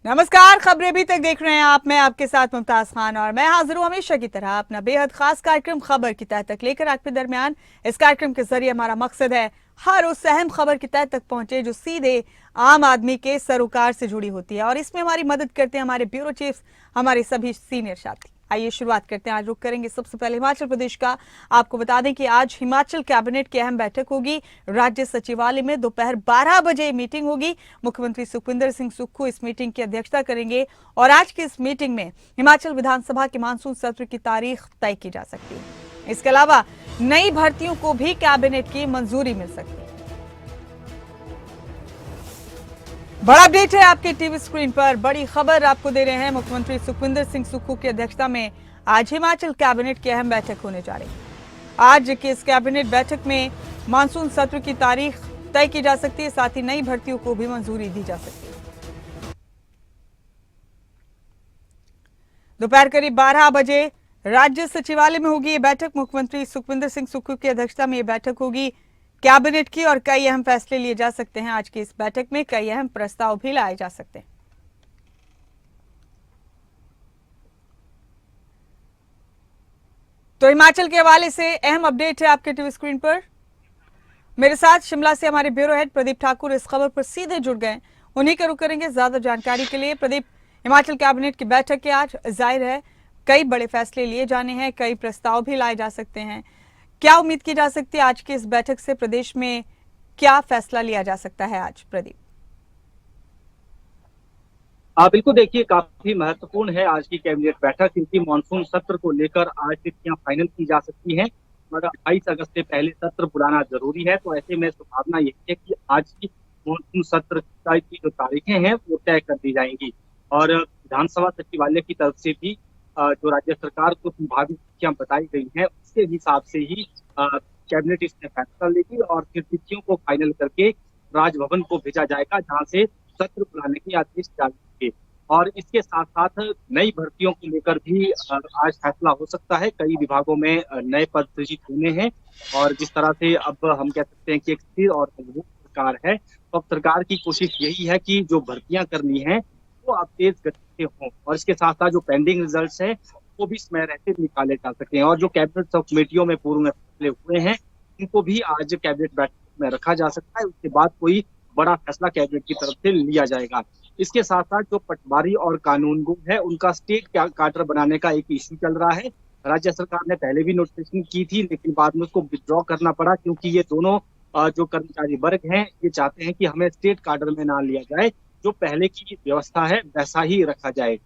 नमस्कार, खबरें अभी तक देख रहे हैं आप। मैं आपके साथ मुमताज खान और मैं हाजिर हूं हमेशा की तरह अपना बेहद खास कार्यक्रम खबर की तह तक लेकर आपके दरमियान। इस कार्यक्रम के जरिए हमारा मकसद है हर उस अहम खबर की तह तक पहुंचे जो सीधे आम आदमी के सरोकार से जुड़ी होती है, और इसमें हमारी मदद करते हैं हमारे ब्यूरो चीफ, हमारे सभी सीनियर साथी। आइए शुरुआत करते हैं। आज रुक करेंगे सबसे पहले हिमाचल प्रदेश का। आपको बता दें कि आज हिमाचल कैबिनेट की अहम बैठक होगी। राज्य सचिवालय में दोपहर 12 बजे मीटिंग होगी। मुख्यमंत्री सुखविंदर सिंह सुक्खू इस मीटिंग की अध्यक्षता करेंगे और आज की इस मीटिंग में हिमाचल विधानसभा के मानसून सत्र की तारीख तय की जा सकती है। इसके अलावा नई भर्तियों को भी कैबिनेट की मंजूरी मिल सकती है। बड़ा अपडेट है आपके टीवी स्क्रीन पर। बड़ी खबर आपको दे रहे हैं। मुख्यमंत्री सुखविंदर सिंह सुक्खू की अध्यक्षता में आज हिमाचल कैबिनेट की अहम बैठक होने जा रही है। आज की इस कैबिनेट बैठक में मानसून सत्र की तारीख तय की जा सकती है, साथ ही नई भर्तियों को भी मंजूरी दी जा सकती है। दोपहर करीब 12 बजे राज्य सचिवालय में होगी ये बैठक। मुख्यमंत्री सुखविंदर सिंह सुक्खू की अध्यक्षता में ये बैठक होगी कैबिनेट की, और कई अहम फैसले लिए जा सकते हैं। आज की इस बैठक में कई अहम प्रस्ताव भी लाए जा सकते हैं। तो हिमाचल के हवाले से अहम अपडेट है आपके टीवी स्क्रीन पर। मेरे साथ शिमला से हमारे ब्यूरो हेड प्रदीप ठाकुर इस खबर पर सीधे जुड़ गए। उन्हीं का रुख करेंगे ज्यादा जानकारी के लिए। प्रदीप, हिमाचल कैबिनेट की बैठक के आज जाहिर है कई बड़े फैसले लिए जाने हैं, कई प्रस्ताव भी लाए जा सकते हैं। क्या उम्मीद की जा सकती है आज की इस बैठक से? प्रदेश में क्या फैसला लिया जा सकता है आज, प्रदीप? बिल्कुल, देखिए काफी महत्वपूर्ण है आज की कैबिनेट बैठक, क्योंकि मानसून सत्र को लेकर आज तिथियां फाइनल की जा सकती हैं, मगर 28 अगस्त से पहले सत्र बुलाना जरूरी है। तो ऐसे में संभावना यही है कि आज की मानसून सत्र की जो तारीखें हैं वो तय कर दी जाएंगी, और विधानसभा सचिवालय की तरफ से भी जो राज्य सरकार को संभावित तिथियां बताई गई हैं उसके हिसाब से ही कैबिनेट इसमें फैसला लेगी, और फिर तिथियों को फाइनल करके राजभवन को भेजा जाएगा, जहां से सत्र बुलाने के आदेश जारी होंगे। और इसके साथ साथ नई भर्तियों को लेकर भी आज फैसला हो सकता है। कई विभागों में नए पद सृजित होने हैं, और जिस तरह से अब हम कह सकते हैं कि एक स्थिर और मजबूत सरकार है, तो अब सरकार की कोशिश यही है कि जो भर्तियां करनी है वो अब तेज गति से हों, और इसके साथ साथ जो पेंडिंग रिजल्ट्स हैं वो भी समय रहते निकाले जा सकें। और जो कैबिनेट सब कमेटियों में पूर्व में फैसले हुए हैं उनको भी आज कैबिनेट बैठक में रखा जा सकता है। उसके बाद कोई बड़ा फैसला कैबिनेट की तरफ से लिया जाएगा। इसके साथ साथ जो पटवारी और कानूनगो है उनका स्टेट कार्टर बनाने का एक इश्यू चल रहा है। राज्य सरकार ने पहले भी नोटिफिकेशन की थी, लेकिन बाद में उसको विथड्रॉ करना पड़ा, क्योंकि ये दोनों जो कर्मचारी वर्ग हैं ये चाहते हैं कि हमें स्टेट कार्टर में ना लिया जाए, जो पहले की व्यवस्था है वैसा ही रखा जाए।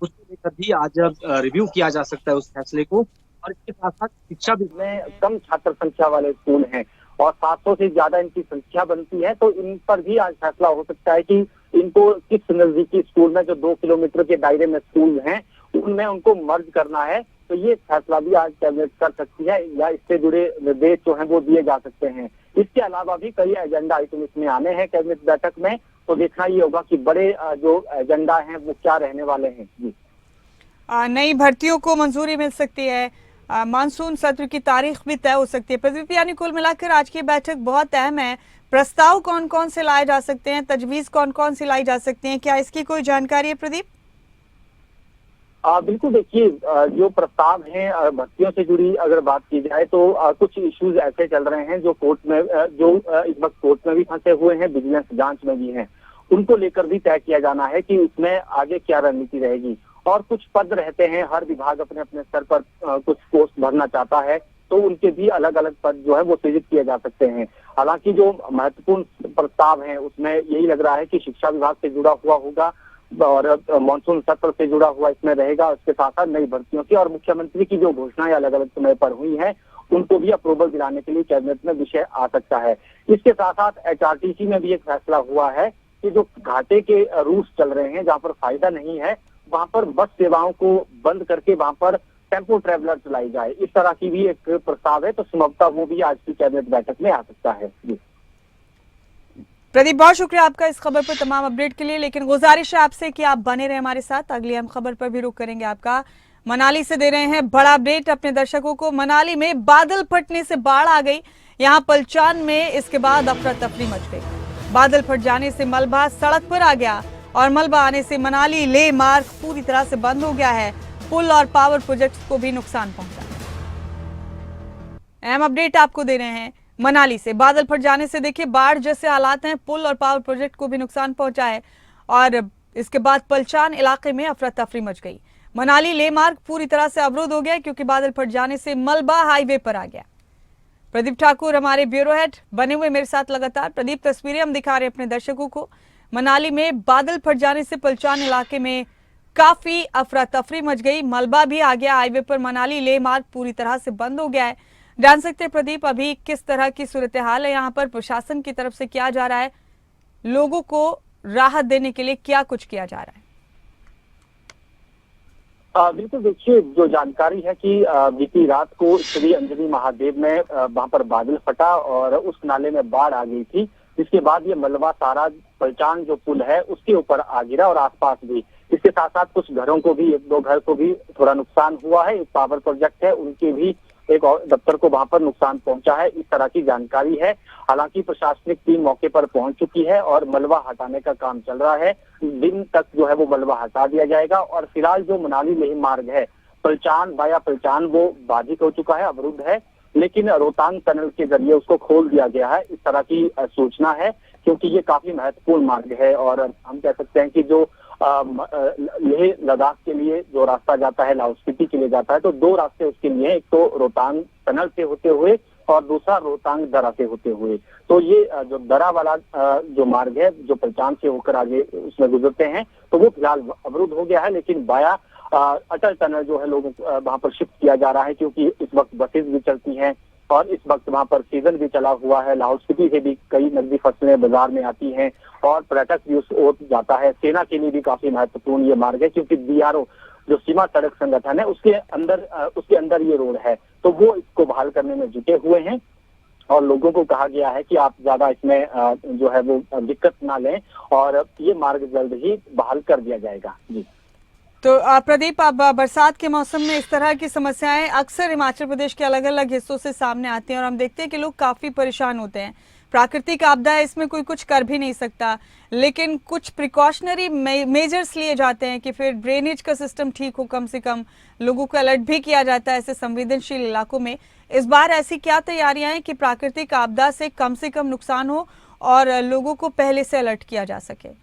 उसको लेकर भी आज रिव्यू किया जा सकता है उस फैसले को। और इसके साथ साथ शिक्षा विभाग में कम छात्र संख्या वाले स्कूल हैं और 700 से ज्यादा इनकी संख्या बनती है, तो इन पर भी आज फैसला हो सकता है कि इनको किस नजदीकी स्कूल में, जो 2 किलोमीटर के दायरे में स्कूल हैं, उनमें उनको मर्ज करना है। तो ये फैसला भी आज कैबिनेट कर सकती है, या इससे जुड़े निर्देश जो हैं वो दिए जा सकते हैं। इसके अलावा भी कई एजेंडा आइटम इसमें आने हैं कैबिनेट बैठक में, तो देखना ये होगा कि बड़े जो एजेंडा हैं वो क्या रहने वाले हैं। जी, नई भर्तियों को मंजूरी मिल सकती है, मानसून सत्र की तारीख भी तय हो सकती है। प्रदीप, यानी कुल मिलाकर आज की बैठक बहुत अहम है। प्रस्ताव कौन कौन से लाए जा सकते हैं, तजवीज कौन कौन सी लाई जा सकती हैं, क्या इसकी कोई जानकारी है प्रदीप? बिल्कुल, देखिए जो प्रस्ताव हैं भर्तियों से जुड़ी अगर बात की जाए तो कुछ इश्यूज ऐसे चल रहे हैं जो कोर्ट में इस वक्त कोर्ट में भी फंसे हुए हैं, विजिलेंस जांच में भी हैं। उनको लेकर भी तय किया जाना है कि उसमें आगे क्या रणनीति रहेगी। और कुछ पद रहते हैं, हर विभाग अपने अपने स्तर पर कुछ पोस्ट भरना चाहता है, तो उनके भी अलग अलग पद जो है वो सृजित किए जा सकते हैं। हालांकि जो महत्वपूर्ण प्रस्ताव है उसमें यही लग रहा है कि शिक्षा विभाग से जुड़ा हुआ होगा, और मानसून सत्र से जुड़ा हुआ इसमें रहेगा। उसके साथ साथ नई भर्तियों की और मुख्यमंत्री की जो घोषणाएं अलग अलग समय पर हुई हैं उनको भी अप्रूवल दिलाने के लिए कैबिनेट में विषय आ सकता है। इसके साथ साथ एचआरटीसी में भी एक फैसला हुआ है कि जो घाटे के रूट्स चल रहे हैं, जहाँ पर फायदा नहीं है, वहां पर बस सेवाओं को बंद करके वहां पर टेम्पो ट्रेवलर चलाई जाए। इस तरह की भी एक प्रस्ताव है, तो संभवतः वो भी आज की कैबिनेट बैठक में आ सकता है। जी प्रदीप, बहुत शुक्रिया आपका इस खबर पर तमाम अपडेट के लिए। लेकिन गुजारिश है आपसे कि आप बने रहे हमारे साथ, अगली हम खबर पर भी रुक करेंगे आपका। मनाली से दे रहे हैं बड़ा अपडेट अपने दर्शकों को। मनाली में बादल फटने से बाढ़ आ गई। यहां पलचान में इसके बाद अफरा तफरी मच गई। बादल फट जाने से मलबा सड़क पर आ गया और मलबा आने से मनाली लेह मार्ग पूरी तरह से बंद हो गया है। पुल और पावर प्रोजेक्ट्स को भी नुकसान पहुंचा। अहम अपडेट आपको दे रहे हैं मनाली से। बादल फट जाने से देखिए बाढ़ जैसे हालात हैं, पुल और पावर प्रोजेक्ट को भी नुकसान पहुंचा है और इसके बाद पलचान इलाके में अफरा तफरी मच गई। मनाली लेह मार्ग पूरी तरह से अवरुद्ध हो गया क्योंकि बादल फट जाने से मलबा हाईवे पर आ गया। प्रदीप ठाकुर हमारे ब्यूरो हेड बने हुए मेरे साथ लगातार। प्रदीप, तस्वीरें हम दिखा रहे हैं अपने दर्शकों को। मनाली में बादल फट जाने से पलचान इलाके में काफी अफरा तफरी मच गई, मलबा भी आ गया हाईवे पर। मनाली लेह मार्ग पूरी तरह से बंद हो गया है। जान सकते हैं प्रदीप, अभी किस तरह की सूरत हाल है यहाँ पर, प्रशासन की तरफ से क्या जा रहा है, लोगों को राहत देने के लिए क्या कुछ किया जा रहा है? बिल्कुल, देखिए जो जानकारी है कि बीती रात को श्री अंजनी महादेव में वहां पर बादल फटा और उस नाले में बाढ़ आ गई थी, जिसके बाद ये मलबा सारा पलचान जो पुल है उसके ऊपर आ गिरा और आसपास भी। इसके साथ साथ कुछ घरों को भी, एक दो घर को भी थोड़ा नुकसान हुआ है। एक पावर प्रोजेक्ट है, उनके भी एक और दफ्तर को वहां पर नुकसान पहुंचा है, इस तरह की जानकारी है। हालांकि प्रशासनिक टीम मौके पर पहुंच चुकी है और मलबा हटाने का काम चल रहा है। दिन तक जो है वो मलबा हटा दिया जाएगा और फिलहाल जो मनाली लेह मार्ग है पलचान वाया पलचान वो बाधित हो चुका है, अवरुद्ध है, लेकिन रोहतांग टनल के जरिए उसको खोल दिया गया है, इस तरह की सूचना है। क्योंकि ये काफी महत्वपूर्ण मार्ग है और हम कह सकते हैं कि जो लेह लद्दाख के लिए जो रास्ता जाता है, लाहौल स्पीति के लिए जाता है, तो दो रास्ते उसके लिए, एक तो रोहतांग टनल से होते हुए और दूसरा रोहतांग दर्रा से होते हुए। तो ये जो दर्रा वाला जो मार्ग है जो पलचान से होकर आगे उसमें गुजरते हैं, तो वो फिलहाल अवरुद्ध हो गया है। लेकिन वाया अटल टनल जो है लोगों को वहां पर शिफ्ट किया जा रहा है, क्योंकि इस वक्त बसेज भी चलती हैं और इस वक्त वहां पर सीजन भी चला हुआ है। लाहौल स्पीति से भी कई नकदी फसलें बाजार में आती हैं और पर्यटक भी उस ओर जाता है। सेना के लिए भी काफी महत्वपूर्ण ये मार्ग है, क्योंकि बीआरओ जो सीमा सड़क संगठन है उसके अंदर ये रोड है, तो वो इसको बहाल करने में जुटे हुए हैं और लोगों को कहा गया है कि आप ज्यादा इसमें जो है वो दिक्कत ना लें और ये मार्ग जल्द ही बहाल कर दिया जाएगा। जी तो प्रदीप, अब बरसात के मौसम में इस तरह की समस्याएं अक्सर हिमाचल प्रदेश के अलग अलग हिस्सों से सामने आती हैं और हम देखते हैं कि लोग काफी परेशान होते हैं। प्राकृतिक आपदा है, इसमें कोई कुछ कर भी नहीं सकता, लेकिन कुछ प्रिकॉशनरी मेजर्स लिए जाते हैं कि फिर ड्रेनेज का सिस्टम ठीक हो, कम से कम लोगों को अलर्ट भी किया जाता है ऐसे संवेदनशील इलाकों में। इस बार ऐसी क्या तैयारियां हैं कि प्राकृतिक आपदा से कम नुकसान हो और लोगों को पहले से अलर्ट किया जा सके?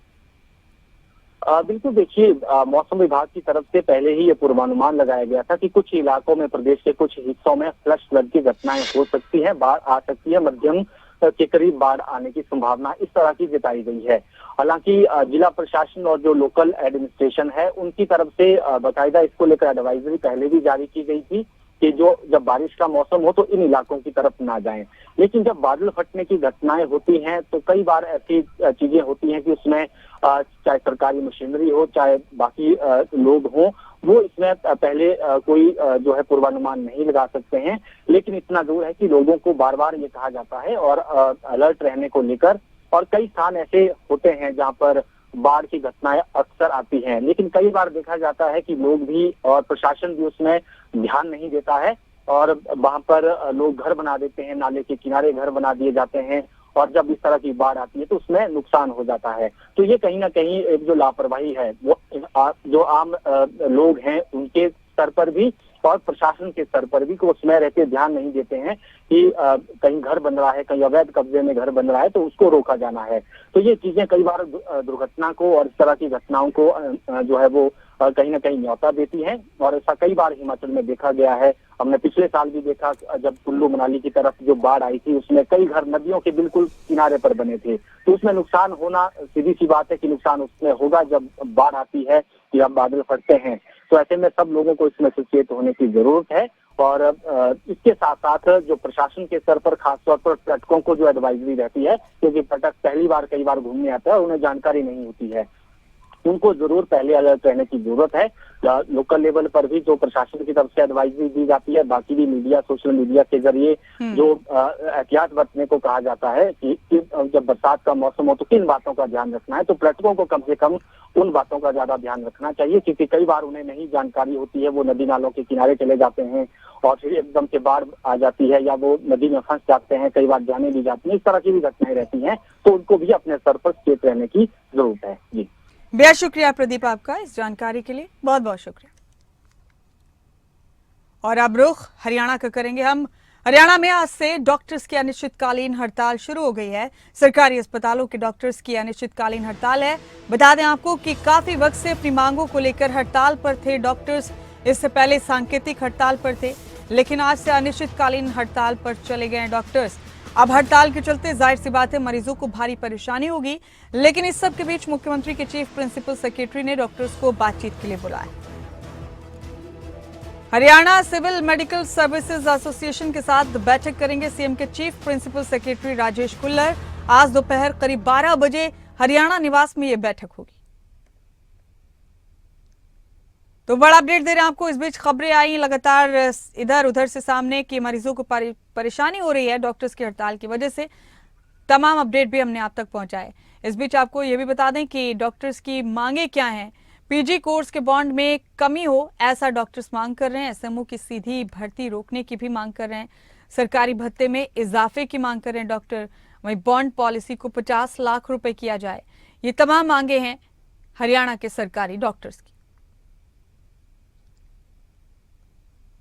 बिल्कुल, देखिए मौसम विभाग की तरफ से पहले ही ये पूर्वानुमान लगाया गया था कि कुछ इलाकों में, प्रदेश के कुछ हिस्सों में फ्लश फ्लड की घटनाएं हो सकती हैं, बाढ़ आ सकती है, मध्यम के करीब बाढ़ आने की संभावना इस तरह की जताई गई है। हालांकि जिला प्रशासन और जो लोकल एडमिनिस्ट्रेशन है उनकी तरफ से बाकायदा इसको लेकर एडवाइजरी पहले भी जारी की गई थी कि जो जब बारिश का मौसम हो तो इन इलाकों की तरफ ना जाएं। लेकिन जब बादल फटने की घटनाएं होती हैं तो कई बार ऐसी चीजें होती हैं कि उसमें चाहे सरकारी मशीनरी हो चाहे बाकी लोग हों, वो इसमें पहले कोई जो है पूर्वानुमान नहीं लगा सकते हैं। लेकिन इतना जरूर है कि लोगों को बार बार ये कहा जाता है और अलर्ट रहने को लेकर, और कई स्थान ऐसे होते हैं जहाँ पर बाढ़ की घटनाएं अक्सर आती हैं, लेकिन कई बार देखा जाता है कि लोग भी और प्रशासन भी उसमें ध्यान नहीं देता है और वहां पर लोग घर बना देते हैं, नाले के किनारे घर बना दिए जाते हैं और जब इस तरह की बाढ़ आती है तो उसमें नुकसान हो जाता है। तो ये कहीं ना कहीं एक जो लापरवाही है वो जो आम लोग हैं उनके स्तर पर भी और प्रशासन के स्तर पर भी, को उसमें रहते ध्यान नहीं देते हैं कि कहीं घर बन रहा है, कहीं अवैध कब्जे में घर बन रहा है तो उसको रोका जाना है। तो ये चीजें कई बार दुर्घटना को और इस तरह की घटनाओं को जो है वो कहीं ना कहीं न्योता देती है और ऐसा कई बार हिमाचल में देखा गया है। हमने पिछले साल भी देखा जब कुल्लू मनाली की तरफ जो बाढ़ आई थी उसमें कई घर नदियों के बिल्कुल किनारे पर बने थे, तो उसमें नुकसान होना सीधी सी बात है कि नुकसान उसमें होगा जब बाढ़ आती है या बादल फटते हैं। तो ऐसे में सब लोगों को इसमें सचेत होने की जरूरत है और इसके साथ साथ जो प्रशासन के स्तर पर खासतौर पर पर्यटकों को जो एडवाइजरी रहती है, क्योंकि पर्यटक पहली बार कई बार घूमने आता है और उन्हें जानकारी नहीं होती है, उनको जरूर पहले अलर्ट रहने की जरूरत है। लोकल लेवल पर भी जो प्रशासन की तरफ से एडवाइजरी दी जाती है, बाकी भी मीडिया, सोशल मीडिया के जरिए जो एहतियात बरतने को कहा जाता है कि जब बरसात का मौसम हो तो किन बातों का ध्यान रखना है, तो पर्यटकों को कम से कम उन बातों का ज्यादा ध्यान रखना चाहिए, क्योंकि कई बार उन्हें नहीं जानकारी होती है, वो नदी नालों के किनारे चले जाते हैं और फिर एकदम से बाढ़ आ जाती है या वो नदी में फंस जाते हैं, कई बार जाने भी जाती हैं, इस तरह की भी घटनाएं रहती हैं, तो उनको भी अपने स्तर पर सचेत रहने की जरूरत है। जी बेहद शुक्रिया प्रदीप आपका इस जानकारी के लिए, बहुत बहुत शुक्रिया। और अब रुख हरियाणा का करेंगे हम। हरियाणा में आज से डॉक्टर्स की अनिश्चितकालीन हड़ताल शुरू हो गई है। सरकारी अस्पतालों के डॉक्टर्स की अनिश्चितकालीन हड़ताल है। बता दें आपको कि काफी वक्त से अपनी मांगों को लेकर हड़ताल पर थे डॉक्टर्स। इससे पहले सांकेतिक हड़ताल पर थे, लेकिन आज से अनिश्चितकालीन हड़ताल पर चले गए डॉक्टर्स। अब हड़ताल के चलते जाहिर सी बात है मरीजों को भारी परेशानी होगी, लेकिन इस सब के बीच मुख्यमंत्री के चीफ प्रिंसिपल सेक्रेटरी ने डॉक्टर्स को बातचीत के लिए बुलाया। Haryana civil medical services association के साथ बैठक करेंगे सीएम के chief principal secretary Rajesh Khullar. आज दोपहर करीब 12 बजे हरियाणा निवास में यह बैठक होगी। तो बड़ा अपडेट दे रहे हैं आपको। इस बीच खबरें आई लगातार इधर उधर से सामने कि मरीजों को परेशानी हो रही है डॉक्टर्स की हड़ताल की वजह से। तमाम अपडेट भी हमने आप तक पहुंचाए। इस बीच आपको यह भी बता दें कि डॉक्टर्स की मांगे क्या हैं। पीजी कोर्स के बॉन्ड में कमी हो ऐसा डॉक्टर्स मांग कर रहे हैं। एसएमओ की सीधी भर्ती रोकने की भी मांग कर रहे हैं। सरकारी भत्ते में इजाफे की मांग कर रहे हैं डॉक्टर। वहीं बॉन्ड पॉलिसी को 50 लाख रुपए किया जाए। ये तमाम मांगे हैं हरियाणा के सरकारी डॉक्टर्स की।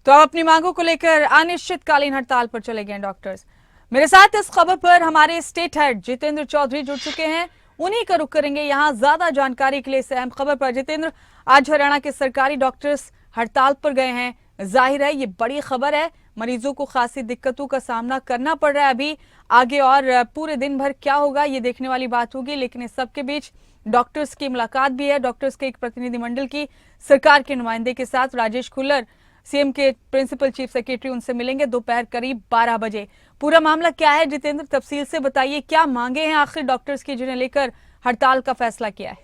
तो अब अपनी मांगों को लेकर अनिश्चितकालीन हड़ताल पर चले गए डॉक्टर्स। मेरे साथ इस खबर पर हमारे स्टेट हेड जितेंद्र चौधरी जुड़ चुके हैं। उन्हीं का रुख करेंगे यहां ज्यादा जानकारी के लिए इस अहम खबर पर। जितेंद्र, आज हरियाणा के सरकारी डॉक्टर्स हड़ताल पर गए हैं। जाहिर है ये बड़ी खबर है, मरीजों को खासी दिक्कतों का सामना करना पड़ रहा है अभी आगे, और पूरे दिन भर क्या होगा ये देखने वाली बात होगी। लेकिन इस सबके बीच डॉक्टर्स की मुलाकात भी है। डॉक्टर्स के एक प्रतिनिधिमंडल की सरकार के नुमाइंदे के साथ राजेश खुल्लर सीएम के प्रिंसिपल चीफ सेक्रेटरी उनसे मिलेंगे दोपहर करीब 12 बजे। पूरा मामला क्या है जितेंद्र, तफसील से बताइए। क्या मांगे हैं आखिर डॉक्टर्स की जिन्हें लेकर हड़ताल का फैसला किया है?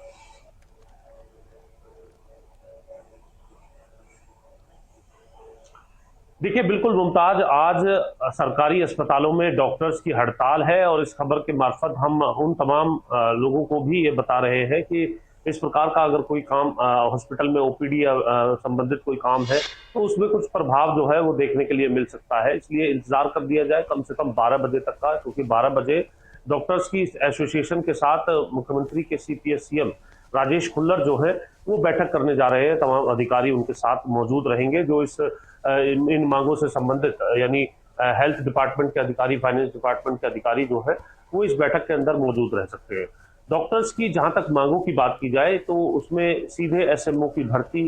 देखिए बिल्कुल मुमताज, आज सरकारी अस्पतालों में डॉक्टर्स की हड़ताल है और इस खबर के मार्फत हम उन तमाम लोगों को भी ये बता रहे हैं कि इस प्रकार का अगर कोई काम हॉस्पिटल में ओपीडी या संबंधित कोई काम है तो उसमें कुछ प्रभाव जो है वो देखने के लिए मिल सकता है। इसलिए इंतजार कर दिया जाए कम से कम 12 बजे तक का, क्योंकि 12 बजे डॉक्टर्स की एसोसिएशन के साथ मुख्यमंत्री के सीपीएस सीएम राजेश खुल्लर जो है वो बैठक करने जा रहे हैं। तमाम अधिकारी उनके साथ मौजूद रहेंगे जो इन मांगों से संबंधित, यानी हेल्थ डिपार्टमेंट के अधिकारी, फाइनेंस डिपार्टमेंट के अधिकारी जो है वो इस बैठक के अंदर मौजूद रह सकते हैं। डॉक्टर्स की जहां तक मांगों की बात की जाए तो उसमें सीधे एसएमओ की भर्ती,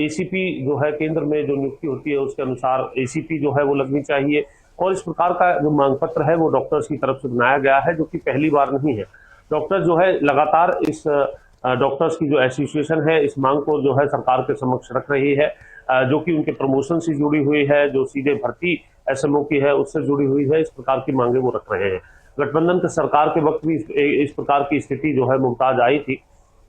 एसीपी जो है केंद्र में जो नियुक्ति होती है उसके अनुसार एसीपी जो है वो लगनी चाहिए, और इस प्रकार का जो मांग पत्र है वो डॉक्टर्स की तरफ से बनाया गया है, जो कि पहली बार नहीं है। डॉक्टर जो है लगातार इस डॉक्टर्स की जो एसोसिएशन है इस मांग को जो है सरकार के समक्ष रख रही है, जो कि उनके प्रमोशन से जुड़ी हुई है, जो सीधे भर्ती एसएमओ की है उससे जुड़ी हुई है। इस प्रकार की मांगे वो रख रहे हैं। गठबंधन के सरकार के वक्त भी इस प्रकार की स्थिति जो है मुमताज आई थी।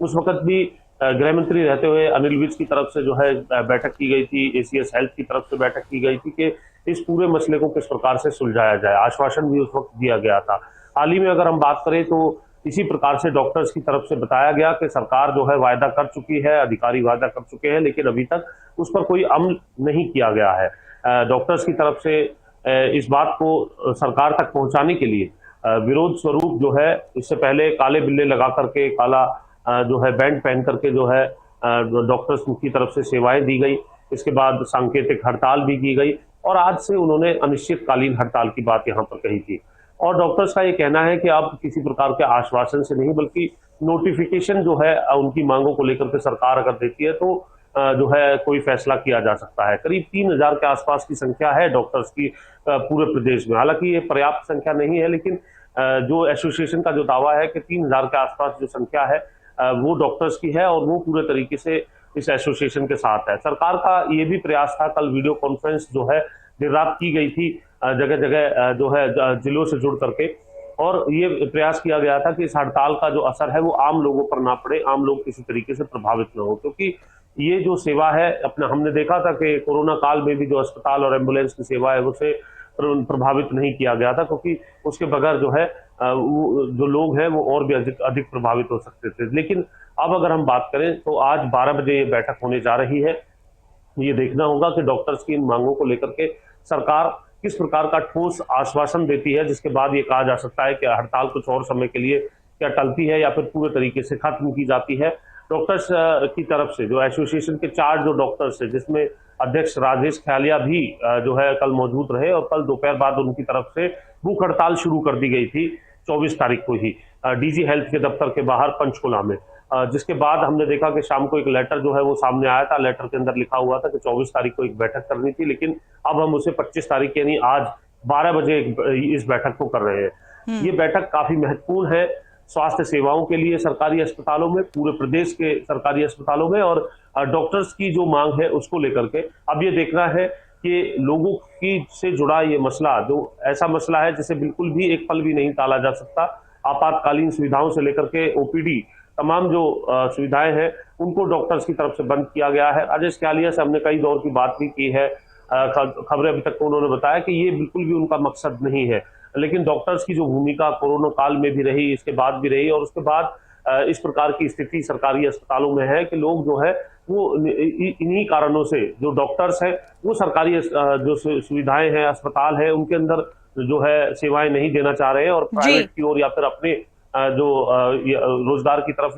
उस वक्त भी गृह मंत्री रहते हुए अनिल विज की तरफ से जो है बैठक की गई थी, एसीएस हेल्थ की तरफ से बैठक की गई थी कि इस पूरे मसले को किस प्रकार से सुलझाया जाए। आश्वासन भी उस वक्त दिया गया था। हाल ही में अगर हम बात करें तो इसी प्रकार से डॉक्टर्स की तरफ से बताया गया कि सरकार जो है वायदा कर चुकी है, अधिकारी वायदा कर चुके हैं, लेकिन अभी तक उस पर कोई अमल नहीं किया गया है। डॉक्टर्स की तरफ से इस बात को सरकार तक पहुंचाने के लिए विरोध स्वरूप जो है इससे पहले काले बिल्ले लगा करके, काला जो है बैंड पहन करके जो है डॉक्टर्स की तरफ से सेवाएं दी गई। इसके बाद सांकेतिक हड़ताल भी की गई और आज से उन्होंने अनिश्चितकालीन हड़ताल की बात यहाँ पर कही थी। और डॉक्टर्स का ये कहना है कि अब किसी प्रकार के आश्वासन से नहीं बल्कि नोटिफिकेशन जो है उनकी मांगों को लेकर के सरकार अगर देती है तो जो है कोई फैसला किया जा सकता है। करीब 3000 के आसपास की संख्या है डॉक्टर्स की पूरे प्रदेश में। हालांकि ये पर्याप्त संख्या नहीं है, लेकिन जो एसोसिएशन का जो दावा है कि 3000 के आसपास जो संख्या है वो डॉक्टर्स की है और वो पूरे तरीके से इस एसोसिएशन के साथ है। सरकार का ये भी प्रयास था, कल वीडियो कॉन्फ्रेंस जो है देर रात की गई थी जगह जगह जो है जिलों से जुड़ करके, और ये प्रयास किया गया था कि इस हड़ताल का जो असर है वो आम लोगों पर ना पड़े, आम लोग किसी तरीके से प्रभावित न हो। क्योंकि ये जो सेवा है अपना हमने देखा था कि कोरोना काल में भी जो अस्पताल और एम्बुलेंस की सेवा है उसे प्रभावित नहीं किया गया था, क्योंकि उसके बगैर जो है जो लोग हैं वो और भी अधिक प्रभावित हो सकते थे। लेकिन अब अगर हम बात करें तो आज 12 बजे ये बैठक होने जा रही है। ये देखना होगा कि डॉक्टर्स की इन मांगों को लेकर के सरकार किस प्रकार का ठोस आश्वासन देती है, जिसके बाद ये कहा जा सकता है कि हड़ताल कुछ और समय के लिए क्या टलती है या फिर पूरे तरीके से खत्म की जाती है। डॉक्टर्स की तरफ से जो एसोसिएशन के 4 जो डॉक्टर्स है, जिसमें अध्यक्ष राजेश ख्यालिया भी जो है कल मौजूद रहे, और कल दोपहर बाद उनकी तरफ से भूख हड़ताल शुरू कर दी गई थी 24 तारीख को ही डीजी हेल्थ के दफ्तर के बाहर पंचकुला में। जिसके बाद हमने देखा कि शाम को एक लेटर जो है वो सामने आया था। लेटर के अंदर लिखा हुआ था कि 24 तारीख को एक बैठक करनी थी, लेकिन अब हम उसे 25 तारीख यानी आज 12 बजे इस बैठक को कर रहे हैं। ये बैठक काफी महत्वपूर्ण है स्वास्थ्य सेवाओं के लिए सरकारी अस्पतालों में, पूरे प्रदेश के सरकारी अस्पतालों में, और डॉक्टर्स की जो मांग है उसको लेकर के अब ये देखना है कि लोगों की से जुड़ा ये मसला, जो ऐसा मसला है जिसे बिल्कुल भी एक पल भी नहीं टाला जा सकता। आपातकालीन सुविधाओं से लेकर के ओपीडी तमाम जो सुविधाएं हैं उनको डॉक्टर्स की तरफ से बंद किया गया है। राजेश ख्यालिया से हमने कई दौर की बात भी की है, खबरें अभी तक उन्होंने बताया कि ये बिल्कुल भी उनका मकसद नहीं है, लेकिन डॉक्टर्स की जो भूमिका कोरोना काल में भी रही, इसके बाद भी रही, और उसके बाद इस प्रकार की स्थिति सरकारी अस्पतालों में है कि लोग जो है वो इन्हीं कारणों से, जो डॉक्टर्स हैं वो सरकारी जो सुविधाएं हैं, अस्पताल है, उनके अंदर जो है सेवाएं नहीं देना चाह रहे हैं और प्राइवेट की ओर या फिर अपने जो रोजगार की तरफ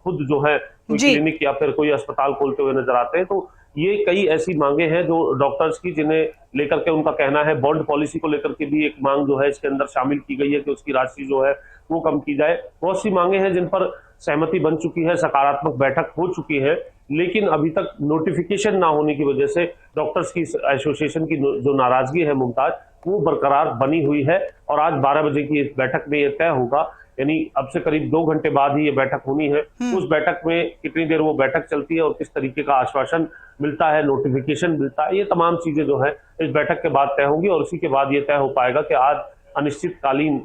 खुद जो है कोई क्लिनिक या फिर कोई अस्पताल खोलते हुए नजर आते हैं। तो ये कई ऐसी मांगे हैं जो डॉक्टर्स की, जिन्हें लेकर के उनका कहना है बॉन्ड पॉलिसी को लेकर के भी एक मांग जो है इसके अंदर शामिल की गई है कि उसकी राशि जो है वो कम की जाए। बहुत सी मांगे हैं जिन पर सहमति बन चुकी है, सकारात्मक बैठक हो चुकी है, लेकिन अभी तक नोटिफिकेशन ना होने की वजह से डॉक्टर्स की एसोसिएशन की जो नाराजगी है मुमताज, वो बरकरार बनी हुई है। और आज 12 बजे की इस बैठक में यह तय होगा, यानी अब से करीब 2 घंटे बाद ही ये बैठक होनी है। उस बैठक में कितनी देर वो बैठक चलती है और किस तरीके का आश्वासन मिलता है, नोटिफिकेशन मिलता है, ये तमाम चीजें जो है इस बैठक के बाद तय होंगी, और उसी के बाद ये तय हो पाएगा कि आज अनिश्चितकालीन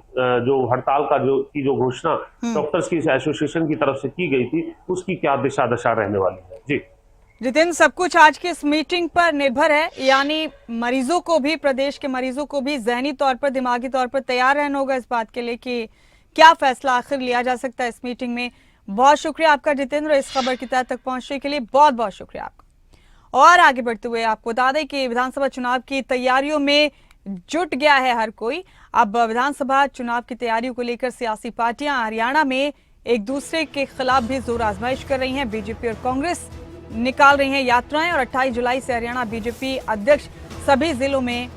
जो हड़ताल का जो घोषणा डॉक्टर्स की एसोसिएशन की तरफ से की गई थी, उसकी क्या दिशा दशा रहने वाली है। जी जितेंद्र, सब कुछ आज की इस मीटिंग पर निर्भर है, यानी मरीजों को भी, प्रदेश के मरीजों को भी जहनी तौर पर, दिमागी तौर पर तैयार रहना होगा इस बात के लिए कि क्या फैसला आखिर लिया जा सकता है इस मीटिंग में। बहुत शुक्रिया आपका जितेंद्र, इस खबर की तह तक पहुंचने के लिए बहुत बहुत शुक्रिया आपका। और आगे बढ़ते हुए आपको बता दें कि विधानसभा चुनाव की तैयारियों में जुट गया है हर कोई। अब विधानसभा चुनाव की तैयारियों को लेकर सियासी पार्टियां हरियाणा में एक दूसरे के खिलाफ भी जोर आजमाइश कर रही हैं। बीजेपी और कांग्रेस निकाल रही हैं यात्राएं, और 28 जुलाई से हरियाणा बीजेपी अध्यक्ष सभी जिलों में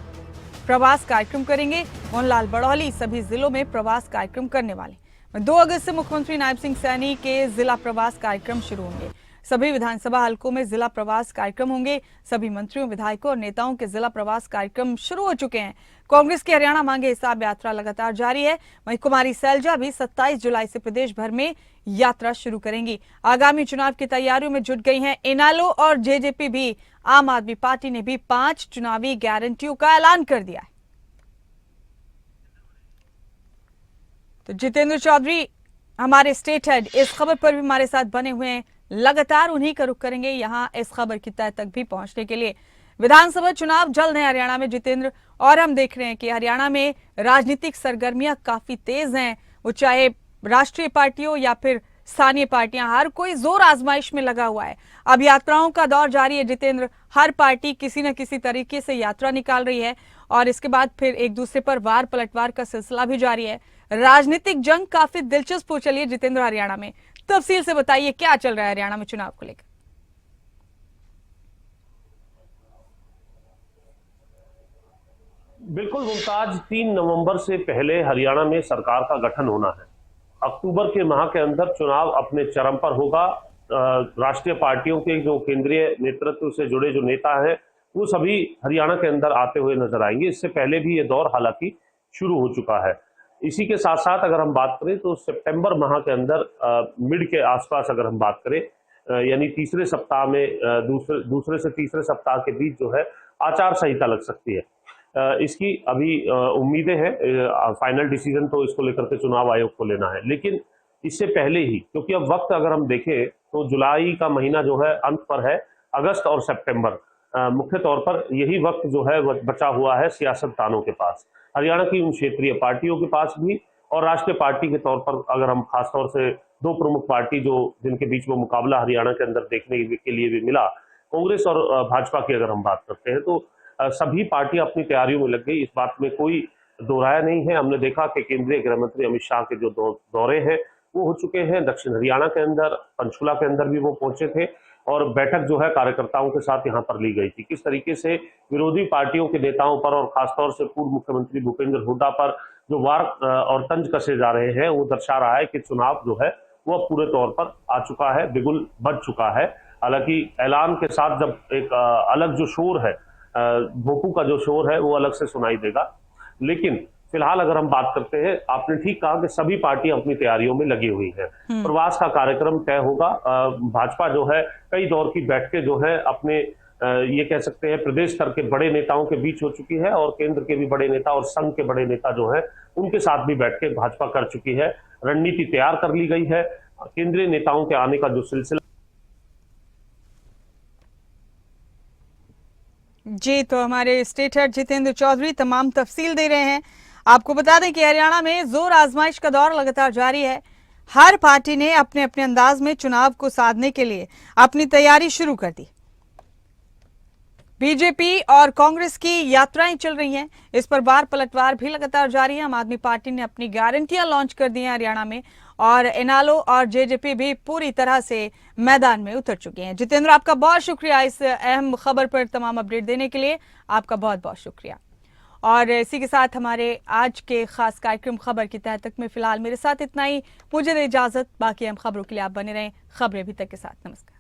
प्रवास कार्यक्रम करेंगे। मोहनलाल बड़ौली सभी जिलों में प्रवास कार्यक्रम करने वाले। 2 अगस्त से मुख्यमंत्री नायब सिंह सैनी के जिला प्रवास कार्यक्रम शुरू होंगे। सभी विधानसभा हलकों में जिला प्रवास कार्यक्रम होंगे। सभी मंत्रियों, विधायकों और नेताओं के जिला प्रवास कार्यक्रम शुरू हो चुके हैं। कांग्रेस की हरियाणा मांगे हिसाब यात्रा लगातार जारी है। वहीं कुमारी सैलजा भी 27 जुलाई से प्रदेश भर में यात्रा शुरू करेंगी। आगामी चुनाव की तैयारियों में जुट गई हैं इनेलो और जेजेपी भी। आम आदमी पार्टी ने भी 5 चुनावी गारंटियों का ऐलान कर दिया है। तो जितेंद्र चौधरी हमारे स्टेट हेड इस खबर पर भी हमारे साथ बने हुए हैं, लगातार उन्हीं का रुख करेंगे यहां इस खबर की तह तक भी पहुंचने के लिए। विधानसभा चुनाव जल्द है हरियाणा में जितेंद्र, और हम देख रहे हैं कि हरियाणा में राजनीतिक सरगर्मियां काफी तेज हैं। वो चाहे राष्ट्रीय पार्टी हो या फिर स्थानीय पार्टियां, हर कोई जोर आजमाइश में लगा हुआ है। अब यात्राओं का दौर जारी है जितेंद्र, हर पार्टी किसी न किसी तरीके से यात्रा निकाल रही है, और इसके बाद फिर एक दूसरे पर वार पलटवार का सिलसिला भी जारी है। राजनीतिक जंग काफी दिलचस्प हो चली है जितेंद्र हरियाणा में। तफसील से बताइए क्या चल रहा है हरियाणा में चुनाव को लेकर। बिल्कुल मुमताज, 3 नवंबर से पहले हरियाणा में सरकार का गठन होना है। अक्टूबर के माह के अंदर चुनाव अपने चरम पर होगा। राष्ट्रीय पार्टियों के जो केंद्रीय नेतृत्व से जुड़े जो नेता हैं वो सभी हरियाणा के अंदर आते हुए नजर आएंगे। इससे पहले भी ये दौर हालांकि शुरू हो चुका है। इसी के साथ साथ अगर हम बात करें तो सितंबर माह के अंदर मिड के आसपास अगर हम बात करें, यानी तीसरे सप्ताह में, दूसरे से तीसरे सप्ताह के बीच जो है आचार संहिता लग सकती है। इसकी अभी उम्मीदें हैं। फाइनल डिसीजन तो इसको लेकर के चुनाव आयोग को लेना है, लेकिन इससे पहले ही, क्योंकि अब वक्त अगर हम देखें तो जुलाई का महीना जो है अंत पर है, अगस्त और सितंबर मुख्य तौर पर यही वक्त जो है बचा हुआ है सियासतदानों के पास, हरियाणा की उन क्षेत्रीय पार्टियों के पास भी, और राष्ट्रीय पार्टी के तौर पर अगर हम खासतौर से 2 प्रमुख पार्टी जो जिनके बीच में मुकाबला हरियाणा के अंदर देखने के लिए भी मिला, कांग्रेस और भाजपा की अगर हम बात करते हैं, तो सभी पार्टियां अपनी तैयारियों में लग गई। इस बात में कोई दो राय नहीं है। हमने देखा कि केंद्रीय गृह मंत्री अमित शाह के जो दौरे हैं वो हो चुके हैं। दक्षिण हरियाणा के अंदर, पंचकुला के अंदर भी वो पहुंचे थे और बैठक जो है कार्यकर्ताओं के साथ यहाँ पर ली गई थी। किस तरीके से विरोधी पार्टियों के नेताओं पर और खासतौर से पूर्व मुख्यमंत्री भूपेंद्र हुड्डा पर जो वार और तंज कसे जा रहे हैं, वो दर्शा रहा है कि चुनाव जो है वो अब पूरे तौर पर आ चुका है, बिगुल बज चुका है। हालांकि ऐलान के साथ जब एक अलग जो शोर है, भोपू का जो शोर है वो अलग से सुनाई देगा। लेकिन फिलहाल अगर हम बात करते हैं, आपने ठीक कहा कि सभी पार्टियां अपनी तैयारियों में लगी हुई हैं। प्रवास का कार्यक्रम तय होगा। भाजपा जो है कई दौर की बैठकें जो है अपने ये कह सकते हैं प्रदेश स्तर के बड़े नेताओं के बीच हो चुकी है और केंद्र के भी बड़े नेता और संघ के बड़े नेता जो है उनके साथ भी बैठकें भाजपा कर चुकी है। रणनीति तैयार कर ली गई है। केंद्रीय नेताओं के आने का जो सिलसिला जी, तो हमारे स्टेट हेड जितेंद्र चौधरी तमाम तफसील दे रहे हैं। आपको बता दें कि हरियाणा में जोर आजमाइश का दौर लगातार जारी है। हर पार्टी ने अपने अपने अंदाज में चुनाव को साधने के लिए अपनी तैयारी शुरू कर दी। बीजेपी और कांग्रेस की यात्राएं चल रही हैं। इस पर बार पलटवार भी लगातार जारी है। आम आदमी पार्टी ने अपनी गारंटियां लॉन्च कर दी हैं हरियाणा में और इनेलो और जेजेपी भी पूरी तरह से मैदान में उतर चुके हैं। जितेंद्र, आपका बहुत शुक्रिया इस अहम खबर पर तमाम अपडेट देने के लिए। आपका बहुत बहुत शुक्रिया। और इसी के साथ हमारे आज के खास कार्यक्रम खबर की तह तक में फिलहाल मेरे साथ इतना ही। मुझे दे इजाजत। बाकी हम खबरों के लिए आप बने रहें खबरें अभी तक के साथ। नमस्कार।